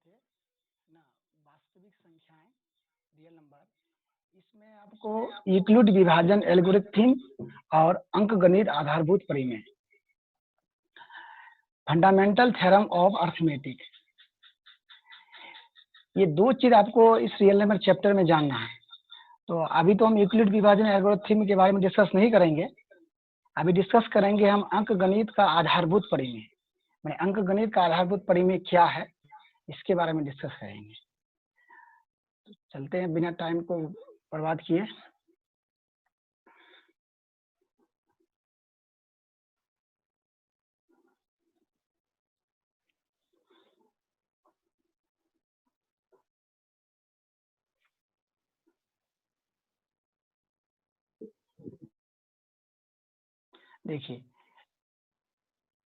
थे ना, वास्तविक संख्याएं, रियल नंबर, इसमें आपको यूक्लिड विभाजन एल्गोरिथम और अंकगणित आधारभूत परिमेय, फंडामेंटल थ्योरम ऑफ अर्थमेटिक, ये दो चीज आपको इस रियल नंबर चैप्टर में जानना है। तो अभी तो हम यूक्लिड विभाजन एल्गोरिथम के बारे में डिस्कस नहीं करेंगे, अभी डिस्कस करेंगे हम अंकगणित का आधारभूत परिमेय। मैंने अंकगणित का आधारभूत परिमेय क्या है इसके बारे में डिस्कस करेंगे। तो चलते हैं बिना टाइम को बर्बाद किए। देखिए,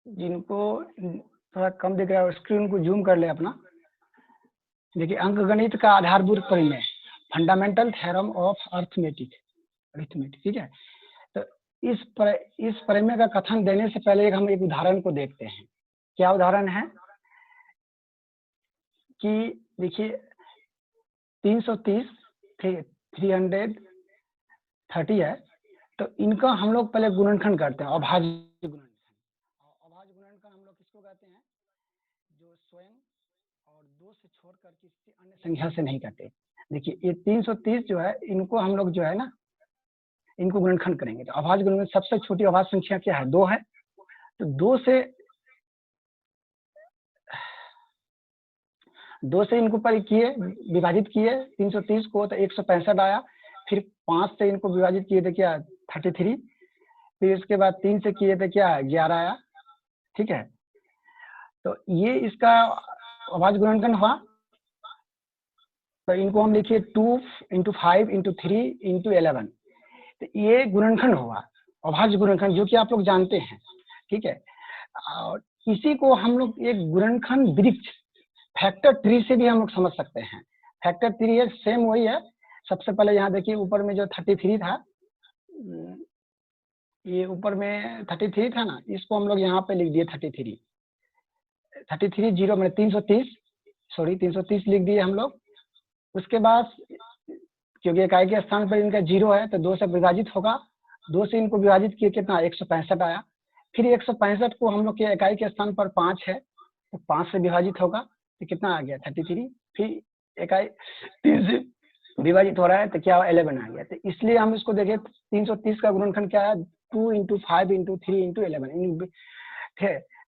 जिनको थोड़ा कम दिख रहा है स्क्रीन को जूम कर ले अपना। देखिए, अंकगणित का आधारभूत परिमेय, फंडामेंटल थ्योरम ऑफ अर्थमेटिक, ठीक है। तो इस परिमेय का कथन देने से पहले हम एक उदाहरण को देखते हैं। क्या उदाहरण है कि देखिए 330 330 है, तो इनका हम लोग पहले गुणनखंड करते हैं, अभाज्य गुणनखंड। अभाज्य गुणनखंड हम लोग किसको कहते हैं? जो स्वयं और दो से छोड़कर किसी अन्य संख्या से नहीं करते। देखिए ये 330 जो है, इनको हम लोग जो है ना, इनको गुणनखंड करेंगे। तो अभाज्य गुणनखंड सबसे छोटी अभाज्य संख्या क्या है? 2 है। तो 2 से इनको पर किए, विभाजित किए 330 को, तो 165 आया। फिर 5 से इनको विभाजित किए थे क्या? 33। फिर इसके बाद 3 से किए थे क्या? 11 आया। ठीक है, तो ये इसका अभाज्य गुणनखंड हुआ। तो इनको हम लिखिए 2 × 5 × 3 × 11। तो ये गुणनखंड होगा, अभाज्य गुणनखंड, जो कि आप लोग जानते हैं। ठीक है, और इसी को हम लोग एक गुणनखंड वृक्ष, फैक्टर ट्री से भी हम लोग समझ सकते हैं। फैक्टर ट्री है, सेम वही है। सबसे पहले यहाँ देखिए ऊपर में जो 33 था, ये ऊपर में 33 था ना, इसको हम लोग यहाँ पे लिख दिए 33 0 में 330 लिख दिए हम लोग। उसके बाद क्योंकि इकाई के स्थान पर इनका 0 है, तो 2 से विभाजित होगा। 2 से इनको विभाजित किए, कितना? 165 आया। फिर 165 को हम लोग के इकाई के स्थान पर 5 है, तो 5 से विभाजित होगा, तो कितना आ गया? 33। फिर इकाई 3 से विभाजित हो रहा है, तो क्या 11 आ गया। तो इसलिए हम इसको देखें, 330 का गुणनखंड क्या है? 2 × 5 × 3 × 11।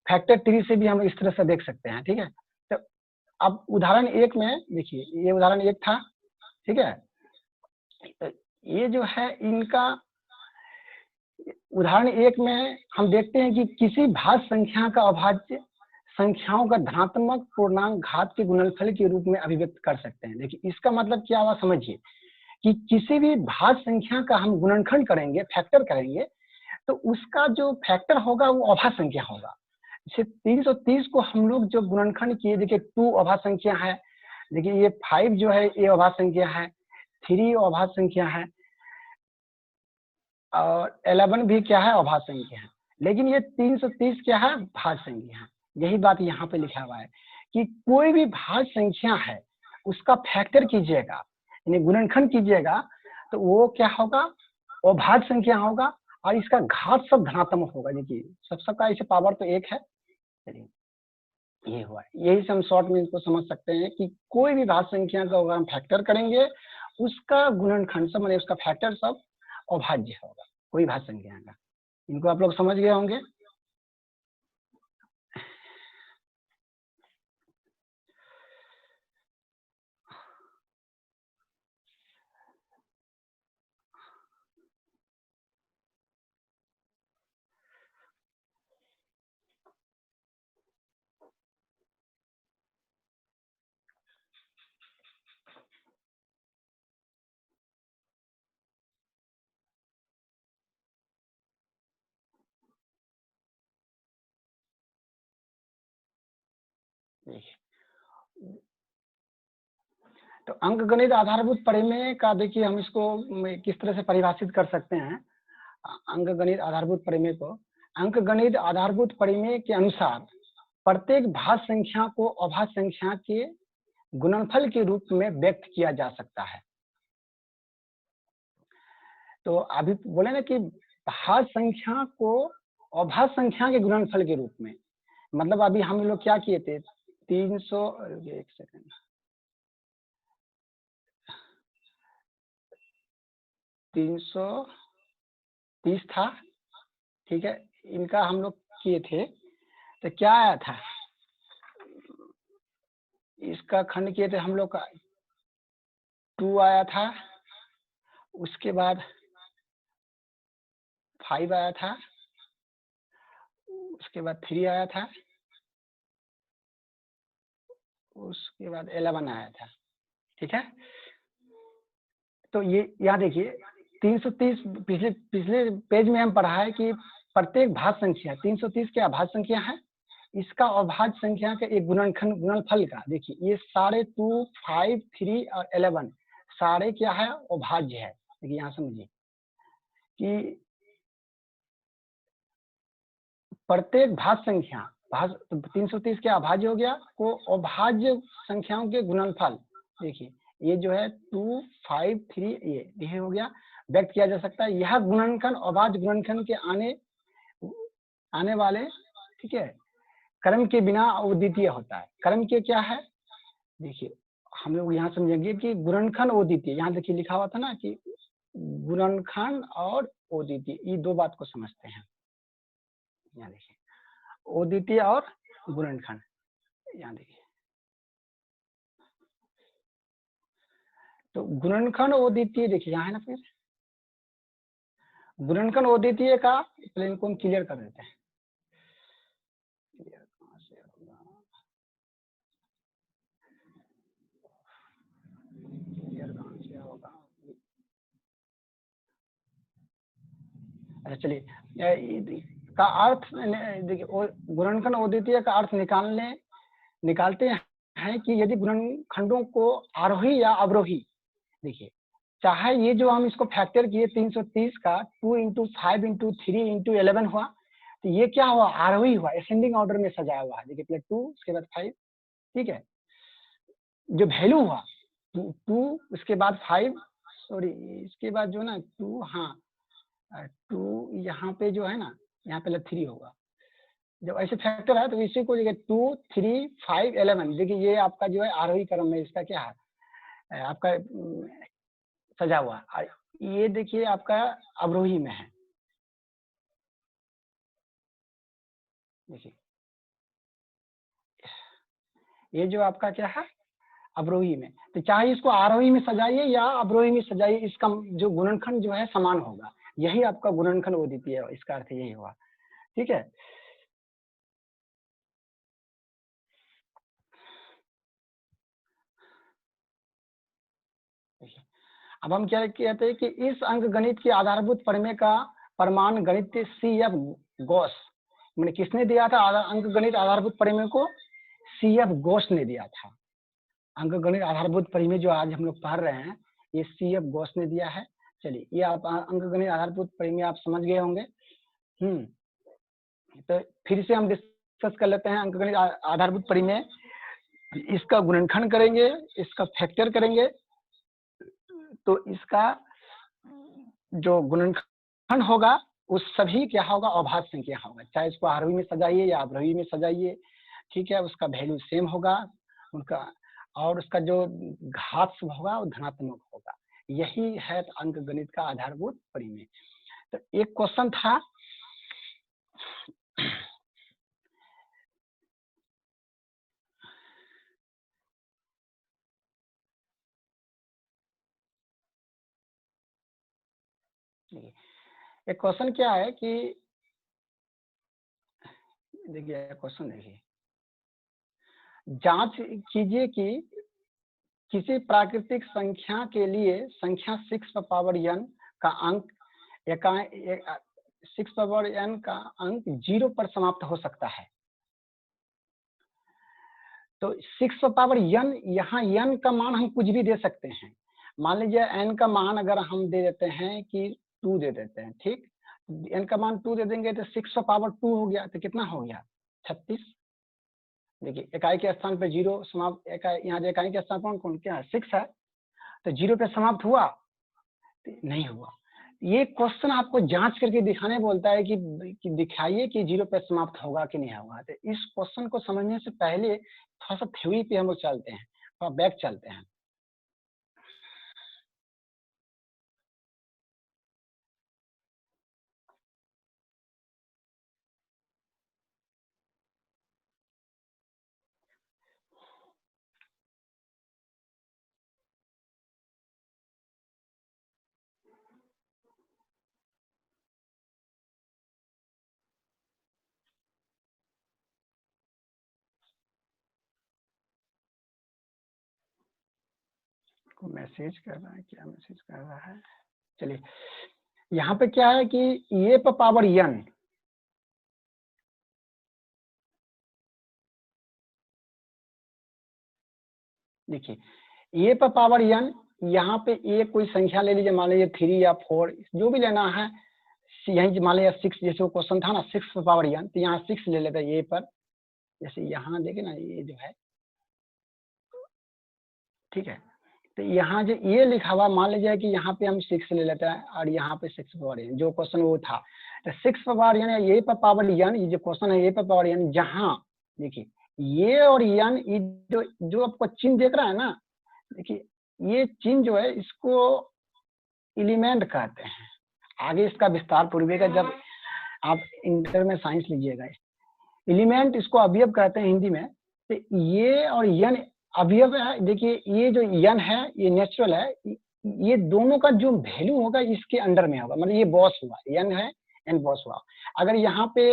फैक्टर ट्री से भी हम इस तरह से देख सकते हैं। ठीक है, तो अब उदाहरण 1 में देखिए, ये उदाहरण 1 था। ठीक है, तो ये जो है इनका उदाहरण 1 में हम देखते हैं कि किसी भाज्य संख्या का अभाज्य संख्याओं का धनात्मक पूर्णांक घात के गुणनफल के रूप में अभिव्यक्त कर सकते हैं। देखिए इसका मतलब क्या हुआ, समझिए कि किसी भी भाज्य संख्या का हम गुणनखंड करेंगे, फैक्टर करेंगे, तो उसका जो फैक्टर होगा वो अभाज्य संख्या होगा। जैसे 330 को हम लोग जो गुणनखंड किए, देखिए 2 अभाज्य संख्या है, देखिए ये 5 जो है ये अभाज्य संख्या है, 3 अभाज्य संख्या है, और 11 भी क्या है? अभाज्य संख्या है। लेकिन ये 330 क्या है? भाज्य संख्या है। यही बात यहाँ पे लिखा हुआ है कि कोई भी भाज्य संख्या है उसका फैक्टर कीजिएगा, यानी गुणनखंड कीजिएगा, तो वो क्या होगा? अभाज्य संख्या होगा, और इसका घात सब धनात्मक होगा। देखिए सबका इसे पावर तो 1 है। चलिए ये हुआ, यही से हम शॉर्ट में इसको समझ सकते हैं कि कोई भी भाज्य संख्या का अगर हम फैक्टर करेंगे, उसका गुणनखंड सब, माने उसका फैक्टर सब अभाज्य होगा, कोई भाज्य संख्या का। इनको आप लोग समझ गए होंगे। तो अंकगणित आधारभूत परिमेय का देखिए हम इसको किस तरह से परिभाषित कर सकते हैं। अंकगणित आधारभूत परिमेय को, अंकगणित आधारभूत परिमेय के अनुसार प्रत्येक भाज्य संख्या को अभाज्य संख्या के गुणनफल के रूप में व्यक्त किया जा सकता है। तो अभी बोले ना कि भाज्य संख्या को अभाज्य संख्या के गुणनफल के रूप में, मतलब अभी हम लोग क्या किए थे, 300, एक सेकंड, 330 था, ठीक है, इनका हम लोग किए थे, तो क्या आया था, इसका खंड किए थे हम लोग का 2 आया था, उसके बाद 5 आया था, उसके बाद 3 आया था, उसके बाद 11 आया था, ठीक है। तो ये यहाँ देखिए 330 पिछले पिछले पेज में हम पढ़ा है कि प्रत्येक भाज्य संख्या 330 क्या अभाज्य संख्या है, इसका अभाज्य संख्या का एक गुणनफल का, देखिए ये सारे 2, 5, 3 और 11 सारे क्या है, अभाज्य है। देखिए यहाँ समझिए कि प्रत्येक भाज्य संख्या, भाज्य 330 क्या अभाज्य हो गया, को अभाज्य संख्याओं के गुणनफल, देखिए ये जो है 2, 5, 3 ये हो गया, व्यक्त किया जा सकता है। यह गुणनखंड अभाज्य गुणनखंड के आने वाले, ठीक है, क्रम के बिना अद्वितीय होता है। क्रम के क्या है, देखिए हम लोग यहाँ समझेंगे कि गुणनखंड अद्वितीय, यहाँ देखिए लिखा हुआ था ना कि गुणनखंड और अद्वितीय, ये दो बात को समझते हैं। यहाँ देखिए अद्वितीय और गुणनखंड, यहाँ देखिए तो गुणनखंड अद्वितीय, देखिए यहाँ है ना, फिर गुणनखंड अद्वितीय का प्लेन को हम क्लियर कर देते हैं। कहाँ से होगा, क्लियर कहाँ से होगा, अच्छा चलिए, का अर्थ देखिए गुणनखंड अद्वितीय का अर्थ निकालते हैं कि यदि गुणनखंडों को आरोही या अवरोही, देखिए चाहे ये जो हम इसको फैक्टर किए 330 का 2 इंटू 5 इंटू 3 इंटू 11 हुआ, तो ये क्या हुआ, आरोही हुआ, असेंडिंग ऑर्डर में सजाया हुआ है। देखिए पहले 2 उसके बाद 5, ठीक है, जो वैल्यू हुआ 2 उसके बाद 5, सॉरी इसके बाद जो ना 2, हाँ 2 यहाँ पे जो है ना, यहाँ पहले 3 होगा, जब ऐसे फैक्टर है तो इसी को देखिए 2, 3, 5, 11, देखिए ये आपका जो है आरोही क्रम में इसका क्या है, आपका सजा हुआ, ये देखिए आपका अवरोही में है, देखिए ये जो आपका क्या है, अवरोही में, तो चाहे इसको आरोही में सजाइए या अवरोही में सजाइए, इसका जो गुणनखंड जो है समान होगा, यही आपका गुणनखंड अद्वितीय है, इसका अर्थ यही हुआ, ठीक है। अब हम क्या कहते हैं कि इस अंक गणित की आधारभूत प्रमेय का प्रमाण गणित CF घोष, मैंने किसने दिया था अंक गणित आधारभूत प्रमेय को, CF घोष ने दिया था। अंक गणित आधारभूत प्रमेय जो आज हम लोग पढ़ रहे हैं, ये CF घोष ने दिया है। चलिए ये आप अंक गणित आधारभूत प्रमेय आप समझ गए होंगे। तो फिर से हम डिस्कस कर लेते हैं अंक गणित आधारभूत प्रमेय, इसका गुणनखंड करेंगे, इसका फैक्टर करेंगे, तो इसका जो गुणनखंड होगा उस सभी क्या होगा, अभाज्य संख्या होगा, चाहे इसको आरोही में सजाइए या अवरोही में सजाइए, ठीक है, उसका वैल्यू सेम होगा उनका, और उसका जो घात होगा वो धनात्मक होगा। यही है अंक गणित का आधारभूत प्रमेय। तो एक क्वेश्चन था, एक क्वेश्चन क्या है कि देखिए क्वेश्चन देखिए, जांच कीजिए कि किसी प्राकृतिक संख्या के लिए संख्या 6n का अंक 6n का अंक 0 पर समाप्त हो सकता है। तो 6n, यहाँ n का मान हम कुछ भी दे सकते हैं, मान लीजिए n का मान अगर हम दे देते हैं कि 2 दे देते हैं, ठीक, n का मान 2 दे देंगे तो 6 पावर 2 हो गया, तो कितना हो गया 36, देखिए इकाई के स्थान पे 0 समाप्त, यहाँ जो इकाई के स्थान पर कौन क्या है 6 है, तो 0 पे समाप्त हुआ नहीं हुआ। ये क्वेश्चन आपको जांच करके दिखाने बोलता है कि दिखाइए कि 0 पे समाप्त होगा कि नहीं होगा। तो इस क्वेश्चन को समझने से पहले थोड़ा सा थ्योरी पे हम लोग चलते हैं, थोड़ा बैक चलते हैं। मैसेज कर रहा है, क्या मैसेज कर रहा है, चलिए यहाँ पे क्या है कि ये पर पावर n, देखिए ये पर पावर n, यहाँ पे ये कोई संख्या ले लीजिए, मान लीजिए 3 या 4 जो भी लेना है, यही मान लीजिए 6 जैसे वो क्वेश्चन था ना 6 पर पावर n, तो यहाँ 6 ले लेते हैं ये पर, जैसे यहाँ देखे ना ये जो है, ठीक है। तो यहाँ जो ये लिखा हुआ मान लीजिए कि यहाँ पे हम 6 ले लेते हैं और यहाँ पे 6 पावर n, जो क्वेश्चन वो था, तो 6 पावर n ये पर पावर n, ये जो क्वेश्चन है ये पर पावर n, जहाँ देखिए ये और n, ये जो आपको चिन्ह देख रहा है ना, देखिए ये चिन्ह जो है इसको एलिमेंट कहते हैं। आगे इसका विस्तार पूर्वेगा जब आप इंटर में साइंस लीजिएगा। एलिमेंट इसको अवयव कहते हैं हिंदी में। तो ये और n अवयव है। देखिए ये जो n है ये नेचुरल है, ये दोनों का जो वैल्यू होगा इसके अंडर में होगा, मतलब ये बॉस हुआ, n है n बॉस हुआ। अगर यहाँ पे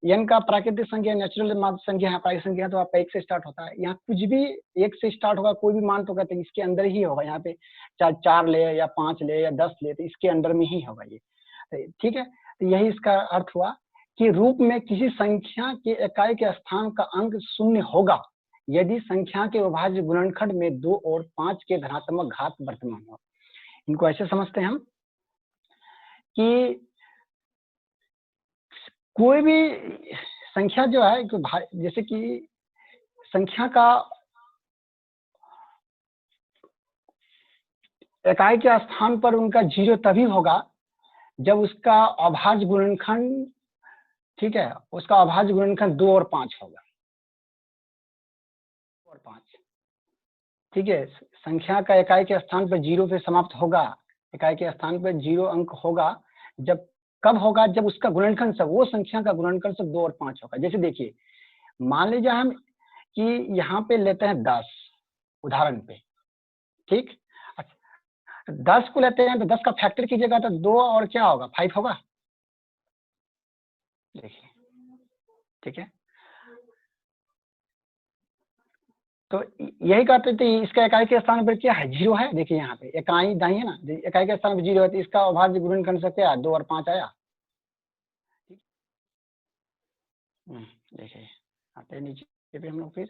n का प्राकृतिक संख्या नेचुरल संख्या है, प्राकृतिक संख्या, तो आपका 1 से स्टार्ट होता है। यहाँ कुछ भी 1 से स्टार्ट होगा, कोई भी मान तो कहते हैं इसके अंदर ही होगा। यहाँ पे चाहे 4 ले या 5 ले या 10 ले, तो इसके अंदर में ही होगा ये, ठीक है। तो यही इसका अर्थ हुआ कि रूप में किसी संख्या के इकाई के स्थान का अंक 0 होगा यदि संख्या के अविभाज्य गुणनखंड में 2 और 5 के धनात्मक घात वर्तमान हो। इनको ऐसे समझते हैं हम कि कोई भी संख्या जो है, जैसे कि संख्या का इकाई के स्थान पर उनका 0 तभी होगा जब उसका अभाज्य गुणनखंड, ठीक है, उसका अभाज्य गुणनखंड 2 और 5 होगा, 2 और 5, ठीक है। संख्या का इकाई के स्थान पर 0 पे समाप्त होगा, इकाई के स्थान पर 0 अंक होगा जब, कब होगा, जब उसका गुणनखंड सब, वो संख्या का गुणनखंड सब 2 और 5 होगा। जैसे देखिए मान लीजिए हम कि यहाँ पे लेते हैं 10 उदाहरण पे, ठीक, 10 को लेते हैं तो 10 का फैक्टर कीजिएगा तो 2 और क्या होगा 5 होगा, देखिए, ठीक है। तो यही कहते थे इसका इकाई के स्थान पर क्या है 0 है। देखिए यहाँ पे इकाई दाई है ना, इकाई के स्थान पर 0 है तो इसका अभाज्य गुणनखंड से क्या 2 और 5 आया। देखिए आते हैं नीचे पे हम लोग, फिर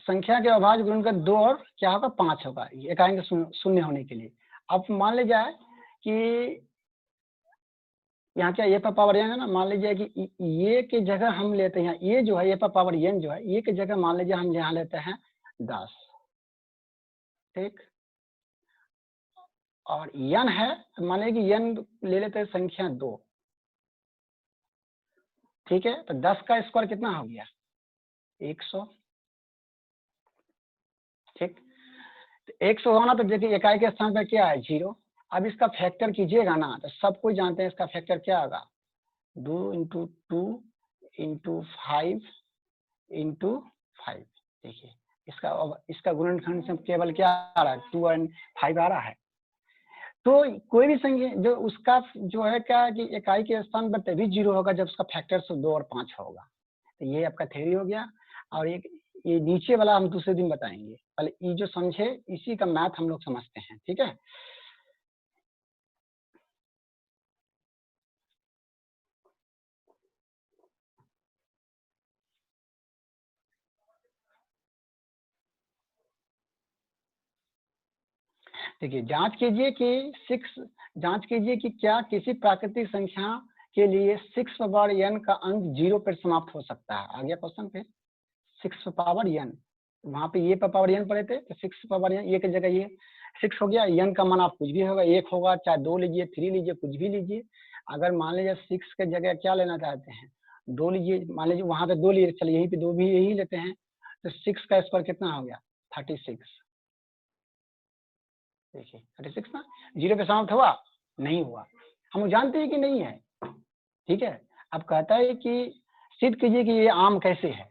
संख्या के अभाज्य गुणनखंड 2 और क्या होगा 5 होगा, इकाई के 0 होने के लिए। अब मान लीजिए कि यहाँ क्या ये पर पावर n है ना, मान लीजिए कि ये की जगह हम लेते हैं, ये जो है ये पर पावर n जो है, ये की जगह मान लीजिए हम यहाँ लेते हैं 10, ठीक, और n है तो मान लीजिए कि n ले लेते हैं संख्या 2, ठीक है। तो 10 का स्क्वायर कितना हो गया 100, ठीक। तो 100 होना तो देखिए इकाई के स्थान पर क्या है 0। अब इसका फैक्टर कीजिएगा ना तो सब कुछ जानते हैं इसका फैक्टर क्या होगा 2 × 2 × 5 × 5। देखिए इसका गुणनखंड से केवल क्या आ रहा है 2 और 5 आ रहा है। तो कोई भी संख्या जो उसका जो है क्या कि इकाई के स्थान पर तभी 0 होगा जब उसका फैक्टर से 2 और 5 होगा। तो ये आपका थ्योरी हो गया। और एक ये नीचे वाला हम दूसरे दिन बताएंगे, पहले ये जो समझे इसी का मैथ हम लोग समझते हैं, ठीक है। देखिए जांच कीजिए कि क्या किसी प्राकृतिक संख्या के लिए 6 पावर n का अंक 0 पर समाप्त हो सकता है। आ गया क्वेश्चन पे 6 पावर n, वहां पे ये पावर n पढ़े थे तो 6 पावर n, ये की जगह ये 6 हो गया। n का मान आप कुछ भी होगा, 1 होगा, चाहे 2 लीजिए, 3 लीजिए, कुछ भी लीजिए। अगर मान लीजिए 6 के जगह क्या लेना चाहते हैं, 2 लीजिए, मान लीजिए वहां पे 2 लिए, चलिए यहीं पे 2 भी यही लेते हैं, तो 6 का स्क्वायर कितना हो गया 36। देखिए 36 ना, 0 पे समाप्त हुआ नहीं हुआ, हम जानते हैं कि नहीं है, ठीक है। अब कहता है कि सिद्ध कीजिए कि ये आम कैसे है,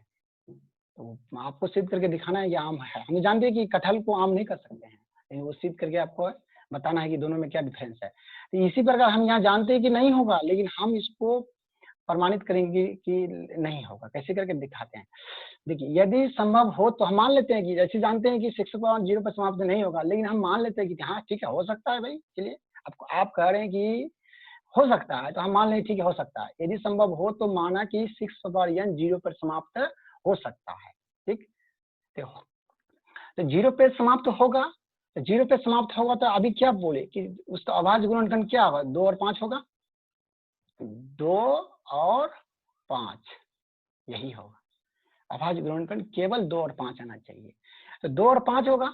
तो आपको सिद्ध करके दिखाना है कि आम है। हम जानते हैं कि कटहल को आम नहीं कर सकते हैं, लेकिन वो सिद्ध करके आपको बताना है कि दोनों में क्या डिफरेंस है। तो इसी प्रकार हम यहाँ जानते हैं कि नहीं होगा, लेकिन हम इसको प्रमाणित करेंगे कि नहीं होगा, कैसे करके दिखाते हैं। देखिए यदि संभव हो तो हम मान लेते हैं कि जैसे जानते हैं कि 6 पावर 0 पर समाप्त नहीं होगा, लेकिन हम मान लेते हैं कि हाँ ठीक है हो सकता है भाई, चलिए आपको आप कह रहे हैं कि हो सकता है तो हम मान लें ठीक है हो सकता है। यदि संभव हो तो माना कि 6 पावर n 0 पर समाप्त हो सकता है, ठीक। देखो तो 0 पे समाप्त होगा, तो 0 पे समाप्त होगा तो अभी क्या बोले कि उसका अभाज्य गुणनखंड क्या होगा, 2 और 5 होगा, 2 और 5 यही होगा अभाज्य गुणनखंड, केवल 2 और 5 आना चाहिए। तो 2 और 5 होगा,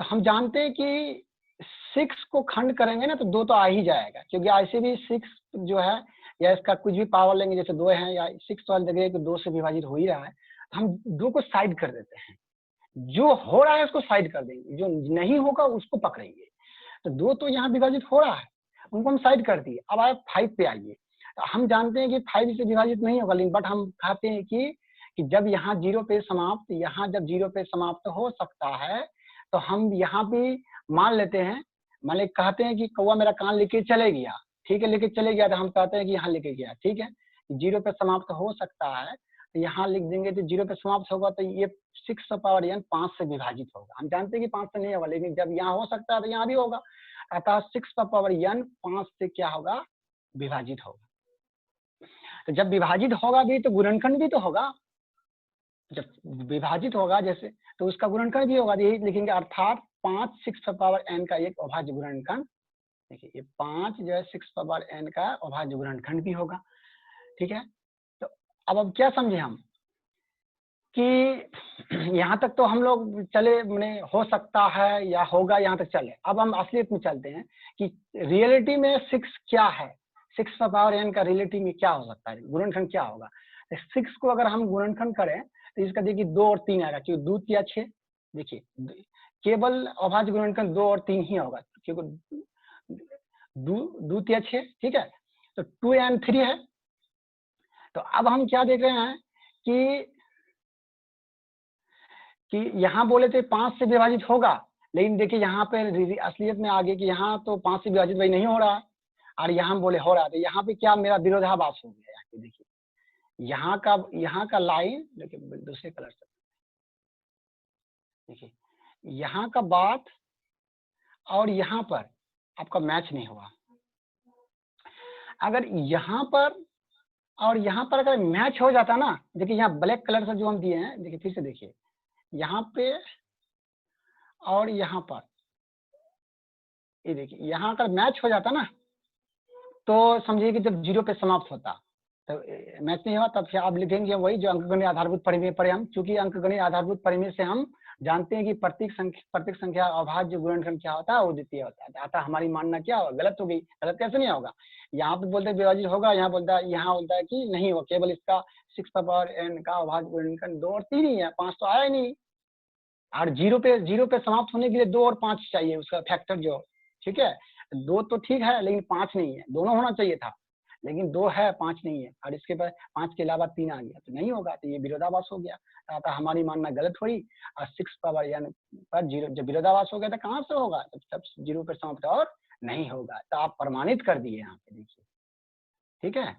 तो हम जानते हैं कि 6 को खंड करेंगे ना तो 2 तो आ ही जाएगा, क्योंकि ऐसे भी 6 जो है या इसका कुछ भी पावर लेंगे, जैसे 2 है या 6 वाली जगह तो 2 से विभाजित हो ही रहा है, तो हम 2 को साइड कर देते हैं, जो हो रहा है उसको साइड कर देंगे, जो नहीं होगा उसको पकड़ेंगे। तो 2 तो यहाँ विभाजित हो रहा है, उनको हम साइड कर दिए। अब आए 5 पे आइए, तो हम जानते हैं कि 5 से विभाजित नहीं होगा, लेकिन बट हम कहते हैं कि जब यहाँ 0 पे समाप्त, यहाँ जब 0 पे समाप्त हो सकता है, तो हम यहाँ भी मान लेते हैं, मान ले कहते हैं कि कौवा मेरा कान लेके चले गया, ठीक है, लेके चले गया, तो हम कहते हैं कि यहाँ लेके गया, ठीक है, 0 पे समाप्त हो सकता है, तो यहाँ लिख देंगे, तो 0 पे समाप्त होगा तो ये 6 पावर n 5 से विभाजित होगा। हम जानते हैं कि 5 से नहीं होगा, लेकिन जब यहाँ हो सकता है तो यहाँ भी होगा, अतः 6 पावर n 5 से क्या होगा, विभाजित होगा। तो जब विभाजित होगा भी तो गुणनखंड भी तो होगा, जब विभाजित होगा जैसे तो उसका गुणनखंड भी होगा, यही लिखेंगे, अर्थात 5 6 पावर n का एक अभाज्य गुणनखंड। देखिए ये 5 जो है 6 पावर n का अभाज्य गुणनखंड भी होगा, ठीक है। तो अब क्या समझे हम कि यहाँ तक तो हम लोग चले, मैंने हो सकता है या होगा, यहाँ तक चले। अब हम असलियत में चलते हैं कि रियलिटी में 6 क्या है, 6 पावर n का रियलिटी में क्या हो सकता है, गुणनखंड क्या होगा। 6 को अगर हम गुणनखंड करें तो इसका देखिए 2 और 3 आएगा, क्योंकि 2 तिया 6, देखिए केवल अभाज्य गुणनखंड 2 और 3 ही होगा, क्योंकि 2 तिया 6, ठीक है, तो 2 and 3 है। तो अब हम क्या देख रहे हैं कि यहाँ बोले थे 5 से विभाजित होगा, लेकिन देखिए यहाँ पे असलियत में आगे कि यहाँ तो 5 से विभाजित भाई नहीं हो रहा है, और यहाँ बोले हो रहा है, तो यहाँ पे क्या मेरा विरोधाभास हो गया। यहाँ पे देखिए यहाँ का लाइन देखिए दूसरे कलर से, देखिए यहाँ का बात और यहाँ पर आपका मैच नहीं हुआ। अगर यहाँ पर और यहाँ पर अगर मैच हो जाता ना, देखिए यहाँ ब्लैक कलर से जो हम दिए हैं, देखिए फिर से देखिए यहाँ पे और यहाँ पर, ये देखिए यहाँ अगर मैच हो जाता ना, तो समझिए कि जब 0 पे समाप्त होता तो मैच नहीं हुआ, तब फिर आप लिखेंगे वही जो अंकगणित आधारभूत परिमेय पढ़े हम, क्योंकि अंकगणित आधारभूत परिमेय से हम जानते हैं कि प्रत्येक संख्या अभाज्य गुणनखंड क्या होता है, वो द्वितीय होता है। अतः हमारी मानना क्या होगा, गलत हो गई। गलत कैसे नहीं होगा, यहाँ पे बोलते हैं विभाजित होगा, यहाँ बोलता है कि नहीं होगा, केवल इसका 6 पावर n का अभाज्य गुणनखंड 2 और 3 ही है, 5 तो आया नहीं। और 0 पे समाप्त होने के लिए 2 और 5 चाहिए, उसका फैक्टर जो, ठीक है, 2 तो ठीक है लेकिन 5 नहीं है, दोनों होना चाहिए था, लेकिन 2 है 5 नहीं है, और इसके बाद 5 के अलावा 3 आ गया तो नहीं होगा, तो ये विरोधाभास हो गया। अतः हमारी मानना गलत हुई, और 6 पावर n पर 0 जब विरोधाभास हो गया तो कहाँ से होगा, तब 0 पर समाप्त और नहीं होगा। तो आप प्रमाणित कर दिए यहाँ पे, देखिए, ठीक है।